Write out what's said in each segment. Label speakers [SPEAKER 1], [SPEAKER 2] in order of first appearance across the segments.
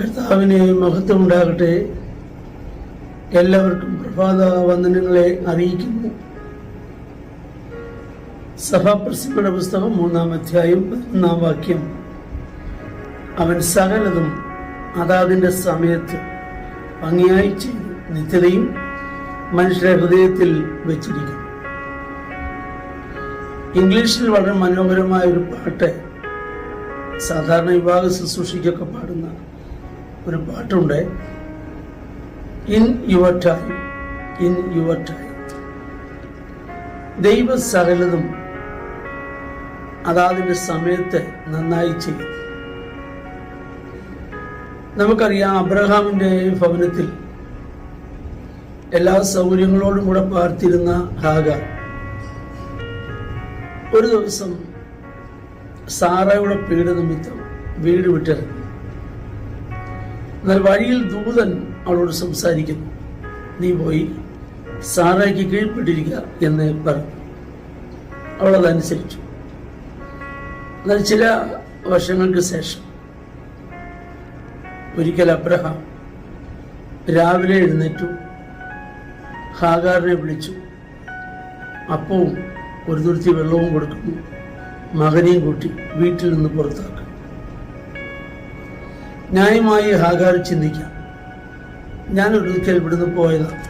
[SPEAKER 1] കർത്താവിന് മഹത്വമുണ്ടാകട്ടെ. എല്ലാവർക്കും പ്രഭാത വന്ദനങ്ങളെ അറിയിക്കുന്നു. സഭാപ്രസംഗങ്ങളുടെ പുസ്തകം 3-ാം അധ്യായം 11-ാം വാക്യം. അവൻ സകലതും അതാതിൻ്റെ സമയത്ത് ഭംഗിയായി ചെയ്തു, നിത്യതയും മനുഷ്യരുടെ ഹൃദയത്തിൽ വെച്ചിരിക്കുന്നു. ഇംഗ്ലീഷിൽ വളരെ മനോഹരമായ ഒരു പാട്ട്, സാധാരണ വിഭാഗ ശുശ്രൂഷയ്ക്കൊക്കെ പാടുന്ന ഒരു പാട്ടുണ്ട്. In your time, in your time. ദൈവ സകലതും അതാതിൻ്റെ സമയത്ത് നന്നായി ചെയ്യും. നമുക്കറിയാം, അബ്രഹാമിൻ്റെ ഭവനത്തിൽ എല്ലാ സൗകര്യങ്ങളോടും കൂടെ പാർത്തിരുന്ന ഹാഗാർ ഒരു ദിവസം സാറയുടെ പീഡനനിമിത്തം വീട് വിട്ടിറങ്ങി. എന്നാൽ വഴിയിൽ ദൂതൻ അവളോട് സംസാരിക്കുന്നു. നീ പോയി സാറയ്ക്ക് കീഴ്പ്പെട്ടിരിക്കുക എന്ന് പറഞ്ഞു. അവളതനുസരിച്ചു. എന്നാൽ ചില വർഷങ്ങൾക്ക് ശേഷം ഒരിക്കൽ അബ്രഹാം രാവിലെ എഴുന്നേറ്റു, ഹാഗാറിനെ വിളിച്ചു, അപ്പവും ഒരു തുരുത്തി വെള്ളവും കൊടുക്കുന്നു, മകനെയും കൂട്ടി വീട്ടിൽ നിന്ന് പുറത്താക്കും. ന്യായമായി ഹാഗാർ ചിന്തിക്കാം, ഞാനൊരിക്കൽ ഇവിടുന്ന് പോയതാണ്,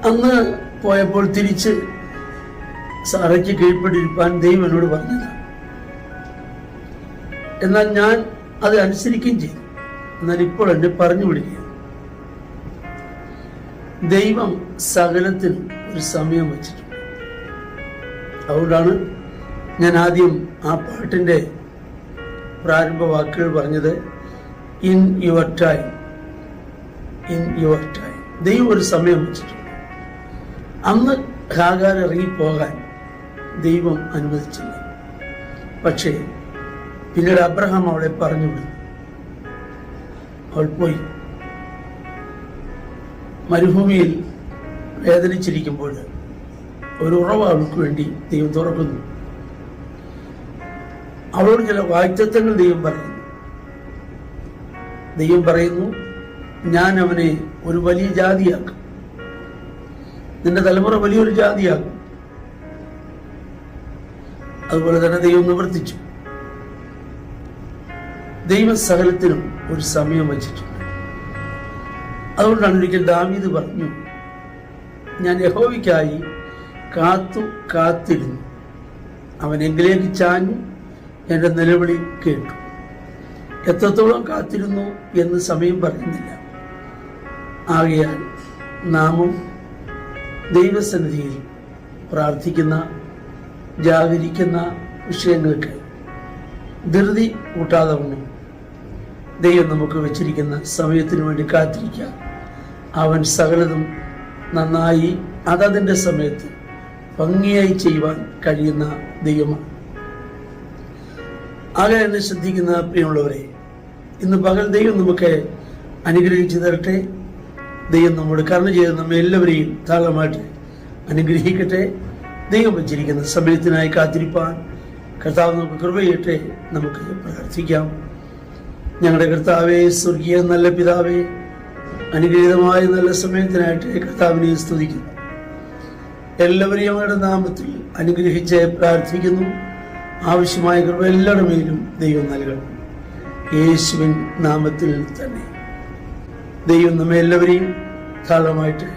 [SPEAKER 1] അന്ന് പോയപ്പോൾ തിരിച്ച് സാറയ്ക്ക് കീഴ്പ്പെട്ടിരിക്കാൻ ദൈവം എന്നോട് പറഞ്ഞതാണ്. എന്നാൽ ഞാൻ അത് അനുസരിക്കുകയും ചെയ്തു. എന്നാൽ ഇപ്പോൾ എന്നെ പറഞ്ഞു വിടുകയാണ്. ദൈവം സകലത്തിന് ഒരു സമയം വച്ചിട്ടുണ്ട്. അതുകൊണ്ടാണ് ഞാൻ ആദ്യം ആ പാട്ടിൻ്റെ പ്രാരംഭ വാക്കുകൾ പറഞ്ഞത്, in your time, in your time. ദൈവം ഒരു സമയം വെച്ചിട്ടുണ്ട്. അന്ന് ഹാഗാർ ഇറങ്ങിപ്പോകാൻ ദൈവം അനുവദിച്ചില്ല. പക്ഷേ പിന്നീട് അബ്രഹാം അവളെ പറഞ്ഞു വിടുന്നു. അവൾ പോയി. മരുഭൂമിയിൽ വേദനിച്ചിരിക്കുമ്പോൾ ഒരു ഉറവ് അവൾക്ക് വേണ്ടി ദൈവം തുറക്കുന്നു. അവളോട് ചില വാഗ്ദത്തങ്ങൾ ദൈവം പറയുന്നു. ഞാൻ അവനെ ഒരു വലിയ ജാതിയാക്കും, നിന്റെ തലമുറ വലിയൊരു ജാതിയാക്കും. അതുപോലെ തന്നെ ദൈവം നിവർത്തിച്ചു. ദൈവ സകലത്തിനും ഒരു സമയം വച്ചിട്ടുണ്ട്. അതുകൊണ്ടാണ് ഒരിക്കൽ ദാവീദ് പറഞ്ഞു, ഞാൻ യഹോവയ്ക്കായി കാത്തിരുന്നു, അവൻ എങ്കിലേക്ക് ചാഞ്ഞു, എൻ്റെ നിലവിളി കേട്ടു. എത്രത്തോളം കാത്തിരുന്നു എന്ന് സമയം പറയുന്നില്ല. ആകയാൽ നാമും ദൈവസന്നിധിയിൽ പ്രാർത്ഥിക്കുന്ന, ജാഗരിക്കുന്ന വിഷയങ്ങൾക്ക് ധൃതി കൂട്ടാതെ വണ്ണം ദൈവം നമുക്ക് വെച്ചിരിക്കുന്ന സമയത്തിന് വേണ്ടി കാത്തിരിക്കാം. അവൻ സകലതും നന്നായി അതതിൻ്റെ സമയത്ത് ഭംഗിയായി ചെയ്യുവാൻ കഴിയുന്ന ദൈവമാണ്. ആകെ എന്നെ ശ്രദ്ധിക്കുന്ന പ്രിയമുള്ളവരെ, ഇന്ന് പകൽ ദൈവം നമുക്ക് അനുഗ്രഹിച്ചു തരട്ടെ. ദൈവം നമ്മോട് കരുണ ചെയ്ത് നമ്മെ എല്ലാവരെയും ധാരാളമായിട്ട് അനുഗ്രഹിക്കട്ടെ. ദൈവം വച്ചിരിക്കുന്ന സമയത്തിനായി കാത്തിരിപ്പാൻ കർത്താവ് നമുക്ക് കൃപ ചെയ്യട്ടെ. നമുക്ക് പ്രാർത്ഥിക്കാം. ഞങ്ങളുടെ കർത്താവേ, സ്വർഗീയ നല്ല പിതാവേ, അനുഗ്രഹീതമായ നല്ല സമയത്തിനായിട്ട് കർത്താവിനെ സ്തുതിക്കുന്നു. എല്ലാവരെയും അവരുടെ നാമത്തിൽ അനുഗ്രഹിച്ച് പ്രാർത്ഥിക്കുന്നു. ആവശ്യമായ കൃപ എല്ലാവരുടെ മേലും ദൈവം നൽകണം, യേശുവിൻ നാമത്തിൽ തന്നെ. ദൈവം നമ്മെ എല്ലാവരെയും ധാരാളമായിട്ട്